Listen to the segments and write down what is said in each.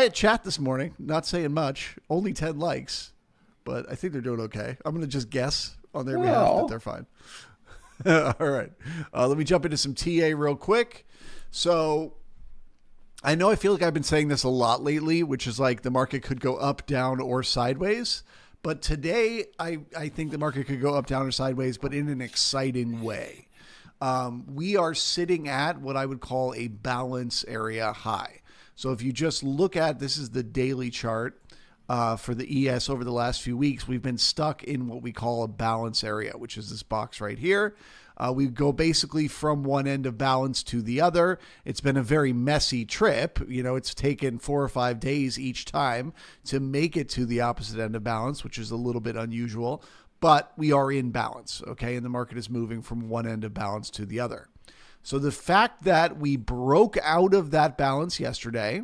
quiet chat this morning. Not saying much. Only 10 likes, but I think they're doing okay. I'm going to just guess on their behalf that they're fine. All right. Let me jump into some TA real quick. So I know I feel like I've been saying this a lot lately, which is like the market could go up, down, or sideways. But today, I think the market could go up, down, or sideways, but in an exciting way. We are sitting at what I would call a balance area high. So if you just look at, this is the daily chart for the ES over the last few weeks, we've been stuck in what we call a balance area, which is this box right here. We go basically from one end of balance to the other. It's been a very messy trip. You know, it's taken 4 or 5 days each time to make it to the opposite end of balance, which is a little bit unusual, but we are in balance, okay? And the market is moving from one end of balance to the other. So the fact that we broke out of that balance yesterday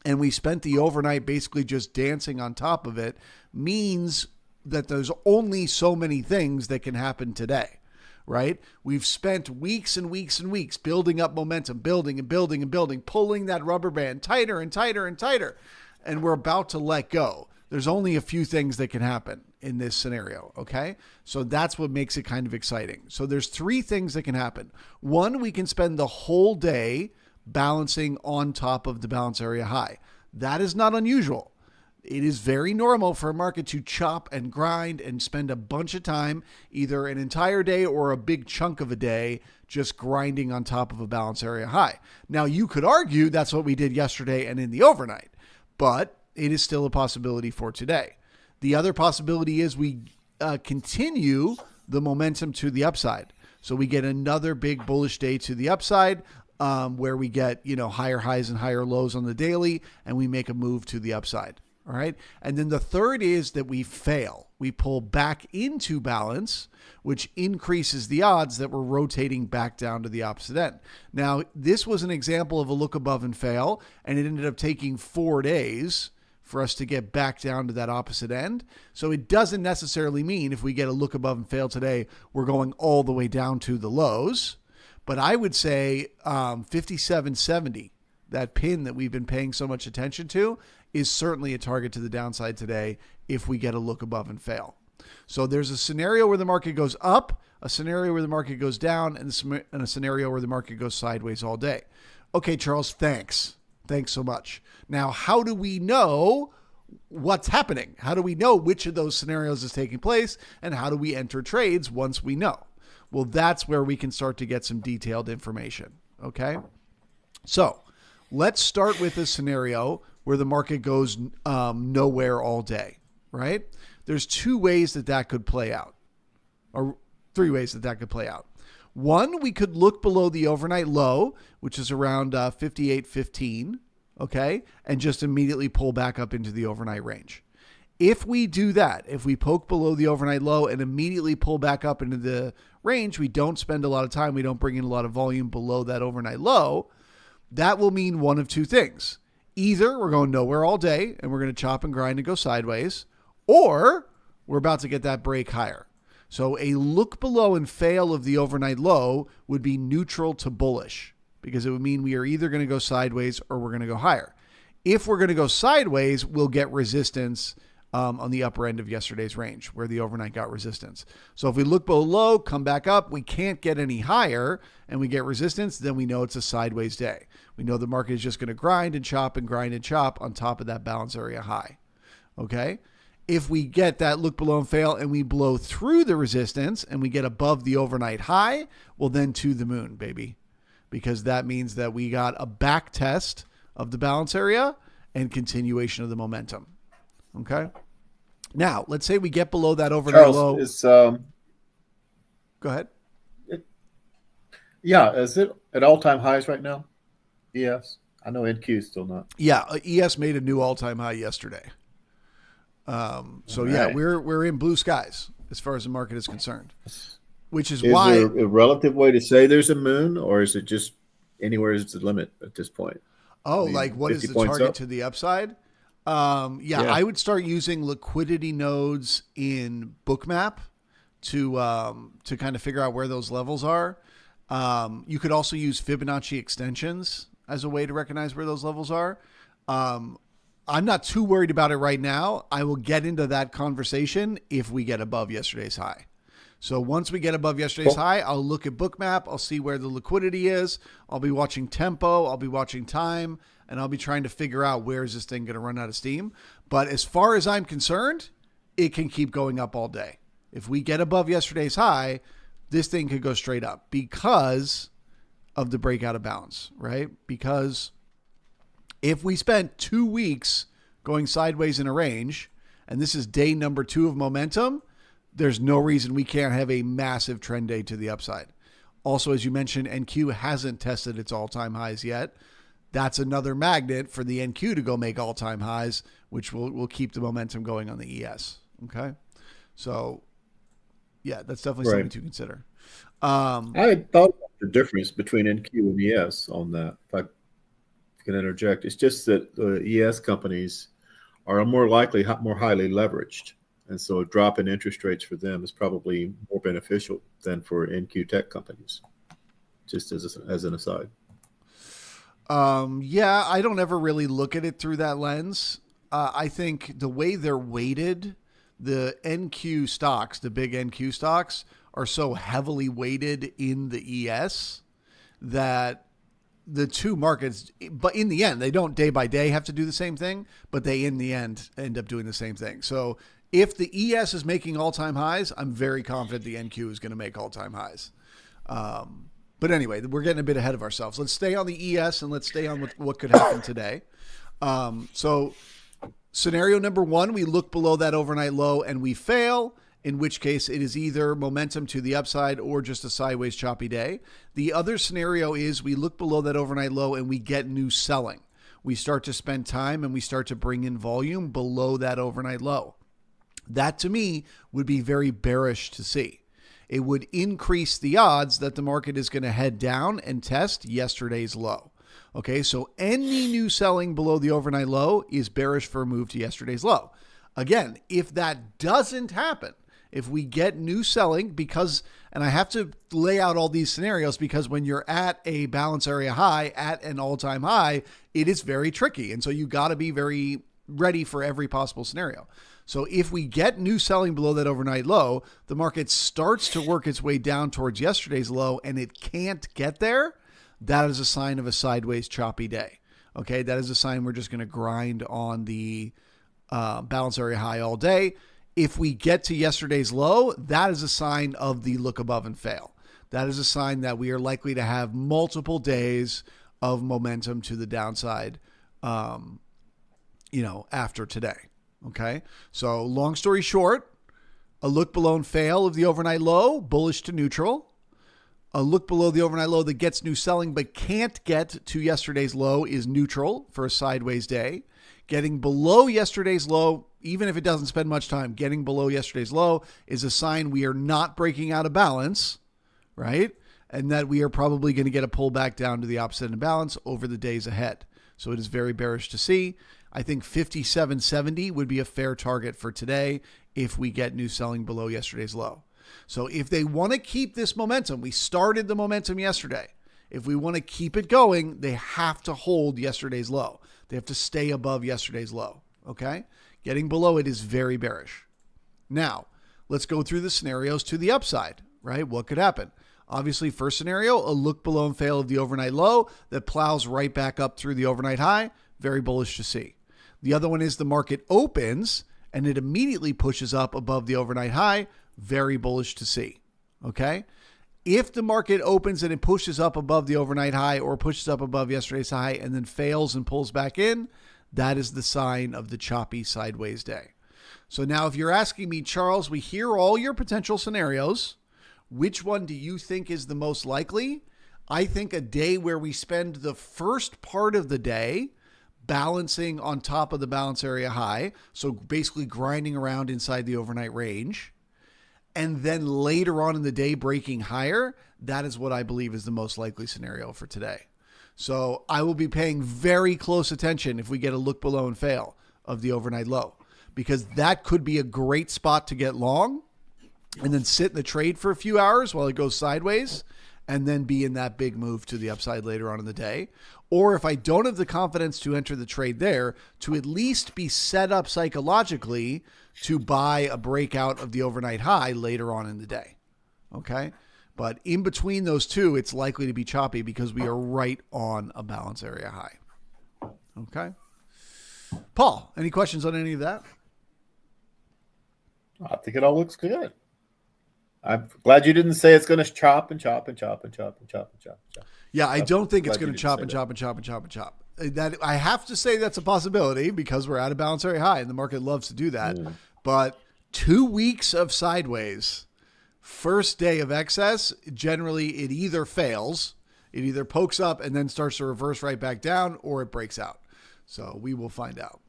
and we spent the overnight basically just dancing on top of it means that there's only so many things that can happen today. Right? We've spent weeks and weeks and weeks building up momentum, building and building and building, pulling that rubber band tighter and tighter and tighter. And we're about to let go. There's only a few things that can happen in this scenario. Okay. So that's what makes it kind of exciting. So there's 3 things that can happen. One, we can spend the whole day balancing on top of the balance area high. That is not unusual. It is very normal for a market to chop and grind and spend a bunch of time, either an entire day or a big chunk of a day, just grinding on top of a balance area high. Now, you could argue that's what we did yesterday and in the overnight, but it is still a possibility for today. The other possibility is we continue the momentum to the upside. So we get another big bullish day to the upside, where we get, higher highs and higher lows on the daily, and we make a move to the upside. All right. And then the third is that we fail. We pull back into balance, which increases the odds that we're rotating back down to the opposite end. Now, this was an example of a look above and fail, and it ended up taking 4 days for us to get back down to that opposite end. So it doesn't necessarily mean if we get a look above and fail today, we're going all the way down to the lows. But I would say 57.70, that pin that we've been paying so much attention to, is certainly a target to the downside today if we get a look above and fail. So there's a scenario where the market goes up, a scenario where the market goes down, and a scenario where the market goes sideways all day. Okay, Charles, thanks. Thanks so much. Now, how do we know what's happening? How do we know which of those scenarios is taking place? And how do we enter trades once we know? Well, that's where we can start to get some detailed information. Okay. So let's start with a scenario where the market goes nowhere all day, right? There's 2 ways that could play out, or 3 ways that could play out. One, we could look below the overnight low, which is around 58.15, okay, and just immediately pull back up into the overnight range. If we do that, if we poke below the overnight low and immediately pull back up into the range, we don't spend a lot of time, we don't bring in a lot of volume below that overnight low, that will mean one of 2 things. Either we're going nowhere all day and we're going to chop and grind and go sideways, or we're about to get that break higher. So a look below and fail of the overnight low would be neutral to bullish, because it would mean we are either going to go sideways or we're going to go higher. If we're going to go sideways, we'll get resistance on the upper end of yesterday's range where the overnight got resistance. So if we look below, come back up, we can't get any higher and we get resistance, then we know it's a sideways day. We know the market is just going to grind and chop and grind and chop on top of that balance area high. Okay. If we get that look below and fail and we blow through the resistance and we get above the overnight high, well then to the moon, baby, because that means that we got a back test of the balance area and continuation of the momentum. Okay. Now, let's say we get below that overnight low. Go ahead. Is it at all-time highs right now? ES? I know NQ is still not. Yeah, ES made a new all-time high yesterday. So yeah, we're in blue skies as far as the market is concerned, which is why. Is there a relative way to say there's a moon, or is it just anywhere is the limit at this point? Oh, I mean, like what is the target to the upside? I would start using liquidity nodes in Bookmap to kind of figure out where those levels are. You could also use Fibonacci extensions as a way to recognize where those levels are. I'm not too worried about it right now. I will get into that conversation if we get above yesterday's high. So once we get above yesterday's high, I'll look at Bookmap. I'll see where the liquidity is. I'll be watching tempo. I'll be watching time. And I'll be trying to figure out where is this thing going to run out of steam. But as far as I'm concerned, it can keep going up all day. If we get above yesterday's high, this thing could go straight up because of the breakout of balance, right? Because if we spent 2 weeks going sideways in a range, and this is day number 2 of momentum, there's no reason we can't have a massive trend day to the upside. Also, as you mentioned, NQ hasn't tested its all-time highs yet. That's another magnet for the NQ to go make all-time highs, which will keep the momentum going on the ES. Okay? So, yeah, that's definitely something to consider. I thought about the difference between NQ and ES on that, if I can interject. It's just that the ES companies are more likely, more highly leveraged. And so a drop in interest rates for them is probably more beneficial than for NQ tech companies, just as an aside. Yeah, I don't ever really look at it through that lens. I think the way they're weighted, the NQ stocks, the big NQ stocks, are so heavily weighted in the ES that the two markets, but in the end, they don't day by day have to do the same thing, but they in the end end up doing the same thing. So if the ES is making all-time highs, I'm very confident the NQ is going to make all-time highs. But anyway, we're getting a bit ahead of ourselves. Let's stay on the ES and let's stay on what could happen today. So scenario number 1, we look below that overnight low and we fail, in which case it is either momentum to the upside or just a sideways choppy day. The other scenario is we look below that overnight low and we get new selling. We start to spend time and we start to bring in volume below that overnight low. That to me would be very bearish to see. It would increase the odds that the market is going to head down and test yesterday's low. Okay, so any new selling below the overnight low is bearish for a move to yesterday's low. Again, if that doesn't happen, if we get new selling, because, and I have to lay out all these scenarios because when you're at a balance area high, at an all-time high, it is very tricky. And so you got to be very ready for every possible scenario. So if we get new selling below that overnight low, the market starts to work its way down towards yesterday's low and it can't get there, that is a sign of a sideways choppy day. Okay, that is a sign we're just going to grind on the balance area high all day. If we get to yesterday's low, that is a sign of the look above and fail. That is a sign that we are likely to have multiple days of momentum to the downside, after today. Okay, so long story short, a look below and fail of the overnight low, bullish to neutral. A look below the overnight low that gets new selling but can't get to yesterday's low is neutral for a sideways day. Getting below yesterday's low, even if it doesn't spend much time, getting below yesterday's low is a sign we are not breaking out of balance, right? And that we are probably going to get a pullback down to the opposite end of balance over the days ahead. So it is very bearish to see. I think 57.70 would be a fair target for today if we get new selling below yesterday's low. So if they want to keep this momentum, we started the momentum yesterday. If we want to keep it going, they have to hold yesterday's low. They have to stay above yesterday's low. Okay? Getting below it is very bearish. Now, let's go through the scenarios to the upside, right? What could happen? Obviously, first scenario, a look below and fail of the overnight low that plows right back up through the overnight high. Very bullish to see. The other one is the market opens and it immediately pushes up above the overnight high. Very bullish to see. Okay? If the market opens and it pushes up above the overnight high or pushes up above yesterday's high and then fails and pulls back in, that is the sign of the choppy sideways day. So now if you're asking me, Charles, we hear all your potential scenarios. Which one do you think is the most likely? I think a day where we spend the first part of the day balancing on top of the balance area high, so basically grinding around inside the overnight range, and then later on in the day breaking higher, that is what I believe is the most likely scenario for today. So I will be paying very close attention if we get a look below and fail of the overnight low, because that could be a great spot to get long and then sit in the trade for a few hours while it goes sideways and then be in that big move to the upside later on in the day. Or if I don't have the confidence to enter the trade there, to at least be set up psychologically to buy a breakout of the overnight high later on in the day. Okay. But in between those two, it's likely to be choppy because we are right on a balance area high. Okay. Paul, any questions on any of that? I think it all looks good. I'm glad you didn't say it's going to chop and chop and chop and chop and chop and chop and chop. Yeah, I don't think it's going to chop and chop and chop and chop and chop. That I have to say that's a possibility because we're at a balance area high and the market loves to do that. But 2 weeks of sideways, first day of excess, generally it either fails, it either pokes up and then starts to reverse right back down, or it breaks out. So we will find out.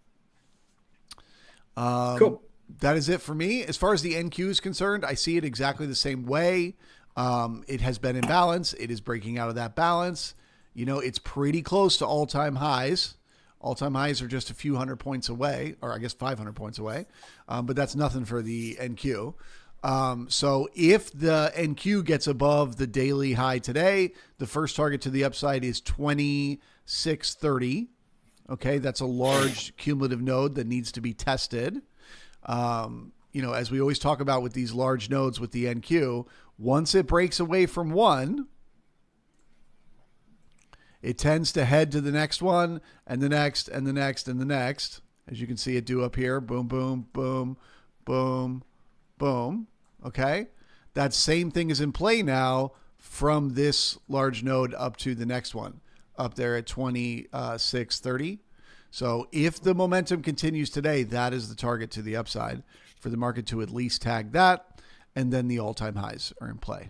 Cool. That is it for me. As far as the NQ is concerned, I see it exactly the same way. It has been in balance. It is breaking out of that balance. You know, it's pretty close to all-time highs. All-time highs are just a few hundred points away, or I guess 500 points away. But that's nothing for the NQ. So if the NQ gets above the daily high today, the first target to the upside is 2630. Okay, that's a large cumulative node that needs to be tested. You know, as we always talk about with these large nodes with the NQ, once it breaks away from one, it tends to head to the next one and the next and the next and the next. As you can see it do up here. Boom, boom, boom, boom, boom. Okay. That same thing is in play now from this large node up to the next one up there at 2630. So if the momentum continues today, that is the target to the upside for the market to at least tag that. And then the all-time highs are in play.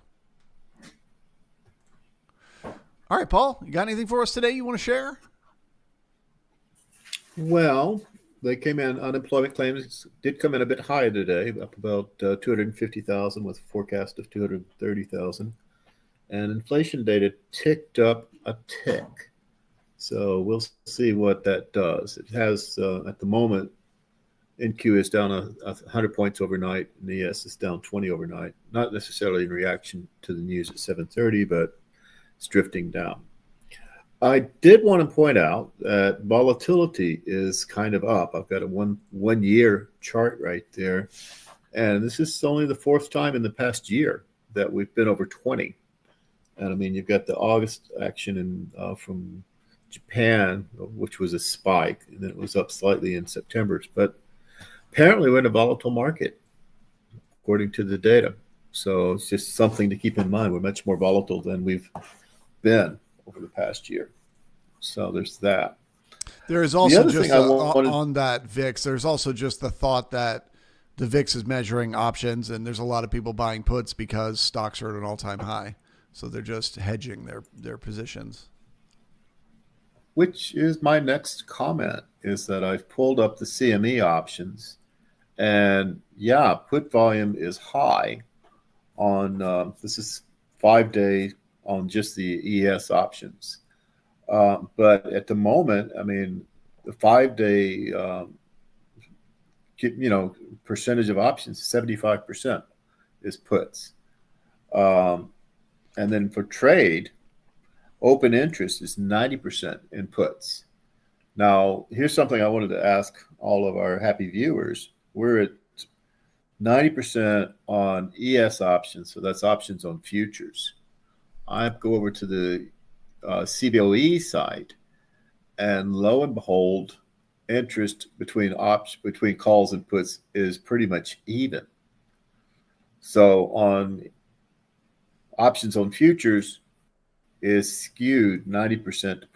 All right, Paul, you got anything for us today you want to share? Well, they came in, unemployment claims did come in a bit higher today, up about 250,000 with a forecast of 230,000. And inflation data ticked up a tick. So we'll see what that does. It has, at the moment, NQ is down 100 points overnight, and the ES is down 20 overnight. Not necessarily in reaction to the news at 7:30, but it's drifting down. I did want to point out that volatility is kind of up. I've got a one-year chart right there, and this is only the fourth time in the past year that we've been over 20. And I mean, you've got the August action from Japan, which was a spike, and then it was up slightly in September. But apparently we're in a volatile market, according to the data. So it's just something to keep in mind. We're much more volatile than we've been over the past year. So there's that. There is also just on that VIX, there's also just the thought that the VIX is measuring options, and there's a lot of people buying puts because stocks are at an all-time high. So they're just hedging their positions. Which is my next comment, is that I've pulled up the CME options, and yeah, put volume is high on, this is 5 day on just the ES options. But at the moment, I mean, the 5 day, percentage of options, 75% is puts. And then for trade, open interest is 90% in puts. Now, here's something I wanted to ask all of our happy viewers. We're at 90% on ES options, so that's options on futures. I go over to the CBOE side, and lo and behold, interest between calls and puts is pretty much even. So on options on futures is skewed 90% to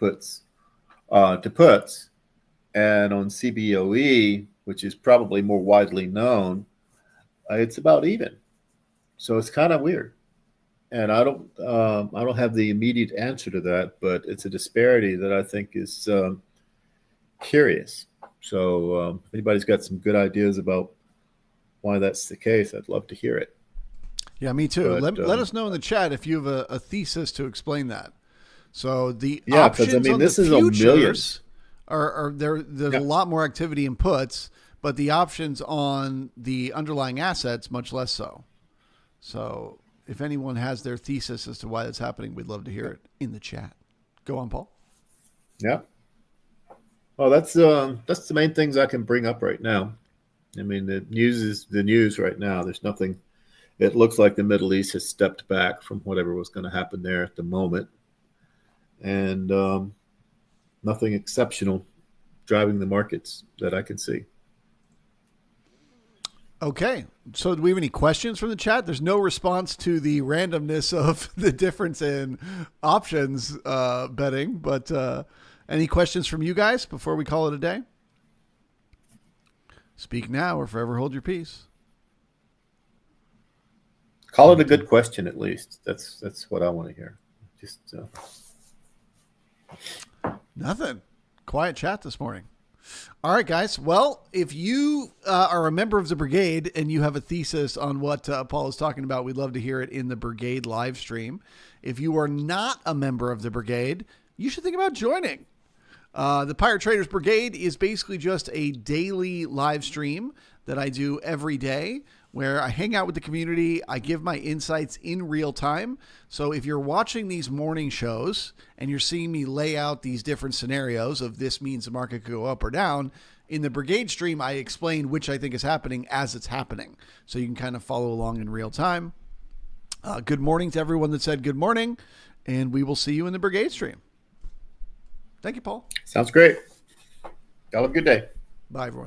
puts, and on CBOE, which is probably more widely known, it's about even. So it's kind of weird, and I don't have the immediate answer to that, but it's a disparity that I think is curious. So if anybody's got some good ideas about why that's the case, I'd love to hear it. Yeah, me too. But, let us know in the chat if you have a thesis to explain that. So the options on the futures are there. There's a lot more activity in puts, but the options on the underlying assets much less so. So if anyone has their thesis as to why that's happening, we'd love to hear it in the chat. Go on, Paul. Yeah. Well, that's the main things I can bring up right now. I mean, the news is the news right now. There's nothing. It looks like the Middle East has stepped back from whatever was going to happen there at the moment, and nothing exceptional driving the markets that I can see. Okay. So do we have any questions from the chat? There's no response to the randomness of the difference in options betting, but any questions from you guys before we call it a day? Speak now or forever hold your peace. Call it a good question, at least. That's what I want to hear. Just nothing. Quiet chat this morning. All right, guys. Well, if you are a member of the brigade and you have a thesis on what Paul is talking about, we'd love to hear it in the brigade live stream. If you are not a member of the brigade, you should think about joining. The Pirate Traders Brigade is basically just a daily live stream that I do every day where I hang out with the community. I give my insights in real time. So if you're watching these morning shows and you're seeing me lay out these different scenarios of this means the market could go up or down, in the brigade stream, I explain which I think is happening as it's happening. So you can kind of follow along in real time. Good morning to everyone that said good morning, and we will see you in the brigade stream. Thank you, Paul. Sounds great. Y'all have a good day. Bye, everyone.